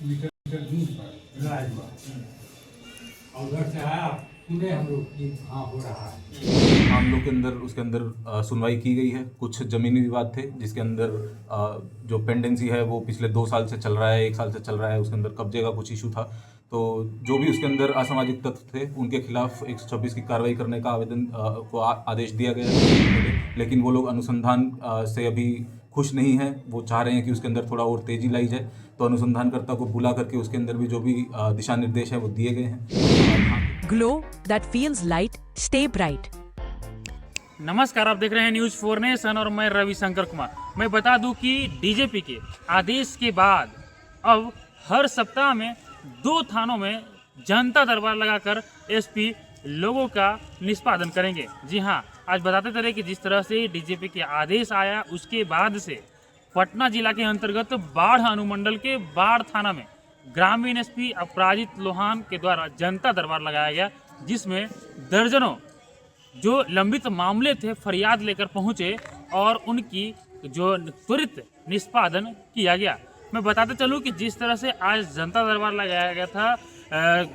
Litre दूध पर इलाज हुआ और उधर से आया, सुने हम लोग कि हाँ हो रहा है। मामलों के अंदर उसके अंदर सुनवाई की गई है। कुछ ज़मीनी विवाद थे जिसके अंदर जो पेंडेंसी है वो पिछले 2 साल से चल रहा है, 1 साल से चल रहा है। उसके अंदर कब्जे का कुछ इशू था, तो जो भी उसके अंदर असामाजिक तत्व थे उनके खिलाफ 126 की कार्रवाई करने का आदेश दिया गया है। लेकिन वो लोग अनुसंधान से अभी खुश नहीं हैं। वो चाह रहे हैं कि उसके अंदर थोड़ा और तेज़ी लाई जाए, तो अनुसंधानकर्ता को बुला करके उसके अंदर भी जो भी दिशा निर्देश है वो दिए गए हैं। Glow that feels light, stay bright. नमस्कार, आप देख रहे हैं न्यूज 4 नेशन और मैं रविशंकर कुमार। मैं बता दूं कि डीजीपी के आदेश के बाद अब हर सप्ताह में 2 थानों में जनता दरबार लगाकर एसपी लोगों का निष्पादन करेंगे। जी हां, आज बताते चले कि जिस तरह से डीजीपी के आदेश आया उसके बाद से पटना जिला के अंतर्गत बाढ़ अनुमंडल के बाढ़ थाना में ग्रामीण एसपी अपराजित लोहान के द्वारा जनता दरबार लगाया गया, जिसमें दर्जनों जो लंबित मामले थे फरियाद लेकर पहुंचे और उनकी जो त्वरित निष्पादन किया गया। मैं बताते चलूं कि जिस तरह से आज जनता दरबार लगाया गया था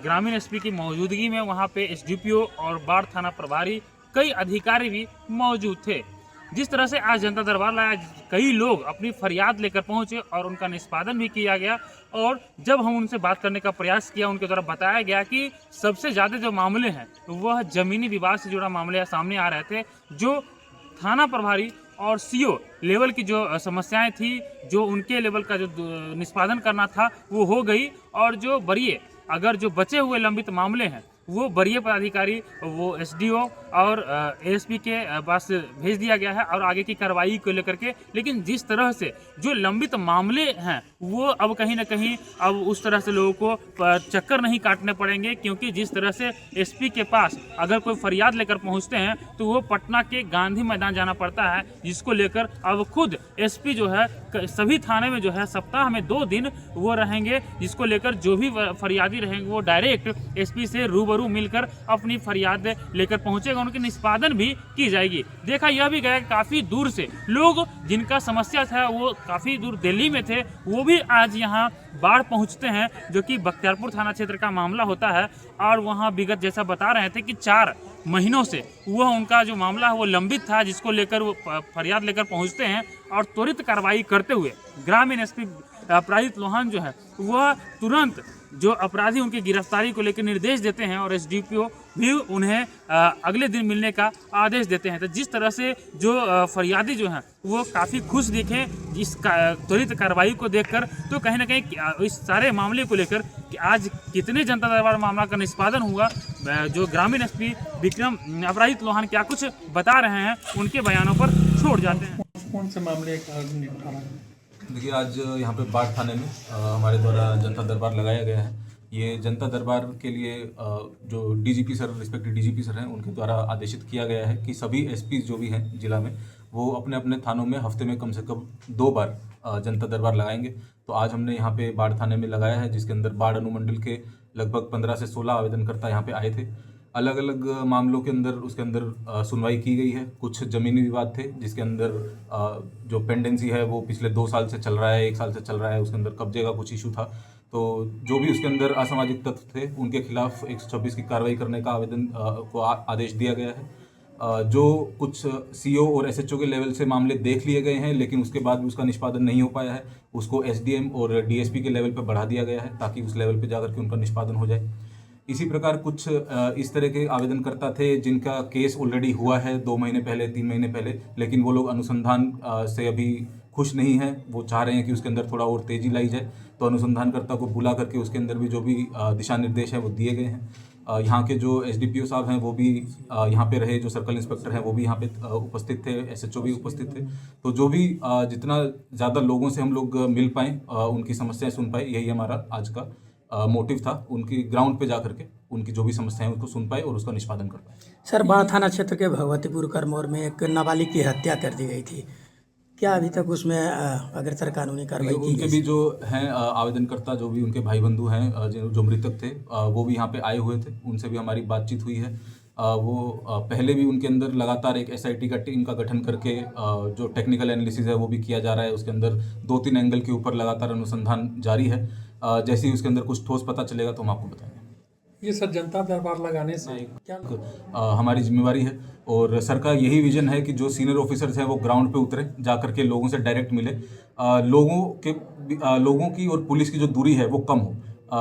ग्रामीण एसपी की मौजूदगी में, वहां पे एसडीपीओ और बाढ़ थाना प्रभारी कई अधिकारी भी मौजूद थे। जिस तरह से आज जनता दरबार लाया, कई लोग अपनी फरियाद लेकर पहुंचे और उनका निष्पादन भी किया गया। और जब हम उनसे बात करने का प्रयास किया, उनके द्वारा बताया गया कि सबसे ज़्यादा जो मामले हैं वह ज़मीनी विवाद से जुड़ा मामले सामने आ रहे थे। जो थाना प्रभारी और सीओ लेवल की जो समस्याएं थी, जो उनके लेवल का जो निष्पादन करना था वो हो गई, और जो वरीय अगर जो बचे हुए लंबित मामले हैं वो वरीय पदाधिकारी वो एसडीओ और एएसपी के पास भेज दिया गया है और आगे की कार्रवाई को लेकर के। लेकिन जिस तरह से जो लंबित मामले हैं वो अब कहीं ना कहीं अब उस तरह से लोगों को चक्कर नहीं काटने पड़ेंगे, क्योंकि जिस तरह से एसपी के पास अगर कोई फरियाद लेकर पहुंचते हैं तो वो पटना के गांधी मैदान जाना पड़ता है, जिसको लेकर अब खुद एसपी जो है सभी थाने में जो है सप्ताह में 2 दिन वो रहेंगे, जिसको लेकर जो भी फरियादी रहेंगे वो डायरेक्ट एसपी से रूबरू मिलकर अपनी फरियाद लेकर पहुंचेगा, उनकी निष्पादन भी की जाएगी। देखा यह भी गया काफ़ी दूर से लोग जिनका समस्या था वो काफ़ी दूर दिल्ली में थे, वो भी आज यहाँ बाढ़ पहुंचते हैं, जो कि बख्तियारपुर थाना क्षेत्र का मामला होता है। और वहाँ विगत जैसा बता रहे थे कि 4 महीनों से वह उनका जो मामला है वो लंबित था, जिसको लेकर वो फरियाद लेकर पहुंचते हैं और त्वरित कार्रवाई करते हुए ग्रामीण एसपी अपराजित लोहान जो है वह तुरंत जो अपराधी उनकी गिरफ्तारी को लेकर निर्देश देते हैं और एसडीपीओ भी उन्हें अगले दिन मिलने का आदेश देते हैं। तो जिस तरह से जो फरियादी जो हैं वो काफ़ी खुश दिखे इस त्वरित कार्रवाई को देखकर, तो कहीं ना कहीं इस सारे मामले को लेकर कि आज कितने जनता दरबार मामला का निष्पादन हुआ, जो ग्रामीण एसपी विक्रम अपराजित लोहान क्या कुछ बता रहे हैं उनके बयानों पर छोड़ जाते हैं। कौन से मामले का निपटारा है? देखिए, आज यहाँ पे बाढ़ थाने में हमारे द्वारा जनता दरबार लगाया गया है। ये जनता दरबार के लिए जो DGP sir, respective DGP sir हैं, उनके द्वारा आदेशित किया गया है कि सभी एसपी जो भी हैं जिला में वो अपने अपने थानों में हफ्ते में कम से कम 2 बार जनता दरबार लगाएंगे। तो आज हमने यहाँ पे बाढ़ थाने में लगाया है, जिसके अंदर बाढ़ अनुमंडल के लगभग 15 से 16 आवेदनकर्ता यहाँ पे आए थे। अलग अलग मामलों के अंदर उसके अंदर सुनवाई की गई है। कुछ ज़मीनी विवाद थे जिसके अंदर जो पेंडेंसी है वो पिछले 2 साल से चल रहा है, 1 साल से चल रहा है। उसके अंदर कब्जे का कुछ इशू था, तो जो भी उसके अंदर असामाजिक तत्व थे उनके खिलाफ 126 की कार्रवाई करने का आदेश दिया गया है। जो कुछ सीओ और एसएचओ के लेवल से मामले देख लिए गए हैं, लेकिन उसके बाद भी उसका निष्पादन नहीं हो पाया है, उसको एसडीएम और डीएसपी के लेवल पर बढ़ा दिया गया है ताकि उस लेवल पर जाकर के उनका निष्पादन हो जाए। इसी प्रकार कुछ इस तरह के आवेदनकर्ता थे जिनका केस ऑलरेडी हुआ है 2 महीने पहले, 3 महीने पहले, लेकिन वो लोग अनुसंधान से अभी खुश नहीं हैं। वो चाह रहे हैं कि उसके अंदर थोड़ा और तेज़ी लाई जाए, तो अनुसंधानकर्ता को बुला करके उसके अंदर भी जो भी दिशा निर्देश हैं वो दिए गए हैं। यहाँ के जो एसडीपीओ साहब हैं वो भी यहाँ पे रहे, जो सर्कल इंस्पेक्टर हैं वो भी यहाँ पे उपस्थित थे, एसएचओ भी उपस्थित थे। तो जो भी जितना ज़्यादा लोगों से हम लोग मिल पाएँ, उनकी समस्याएं सुन पाए, यही हमारा आज का मोटिव था। उनकी ग्राउंड पे जा करके उनकी जो भी समस्याएं उनको सुन पाए और उसका निष्पादन कर पाए। सर, बाढ़ थाना क्षेत्र के भगवतीपुर करमौर में एक नाबालिग की हत्या कर दी गई थी, क्या अभी तक उसमें अग्रसर कानूनी कार्रवाई की उनके गई? भी जो हैं आवेदनकर्ता, जो भी उनके भाई बंधु हैं, जो मृतक थे, वो भी यहाँ पे आए हुए थे, उनसे भी हमारी बातचीत हुई है। वो पहले भी उनके अंदर लगातार एक एसआईटी का टीम का गठन करके जो टेक्निकल एनालिसिस है वो भी किया जा रहा है। उसके अंदर 2-3 एंगल के ऊपर लगातार अनुसंधान जारी है। जैसे ही उसके अंदर कुछ ठोस पता चलेगा तो हम आपको बताएंगे। ये सर जनता दरबार लगाने से क्या हमारी जिम्मेवारी है और सर का यही विजन है कि जो सीनियर ऑफिसर्स हैं वो ग्राउंड पे उतरे, जा करके लोगों से डायरेक्ट मिले, लोगों की और पुलिस की जो दूरी है वो कम हो,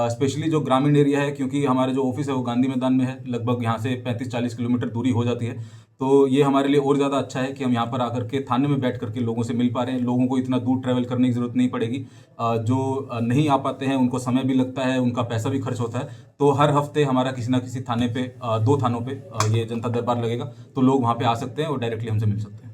स्पेशली जो ग्रामीण एरिया है, क्योंकि हमारे जो ऑफिस है वो गांधी मैदान में है, लगभग यहाँ से 35-40 किलोमीटर दूरी हो जाती है। तो ये हमारे लिए और ज़्यादा अच्छा है कि हम यहाँ पर आकर के थाने में बैठ करके लोगों से मिल पा रहे हैं, लोगों को इतना दूर ट्रैवल करने की ज़रूरत नहीं पड़ेगी। जो नहीं आ पाते हैं उनको समय भी लगता है, उनका पैसा भी खर्च होता है। तो हर हफ्ते हमारा किसी ना किसी थाने पे 2 थानों पे ये जनता दरबार लगेगा, तो लोग वहाँ पे आ सकते हैं और डायरेक्टली हमसे मिल सकते हैं।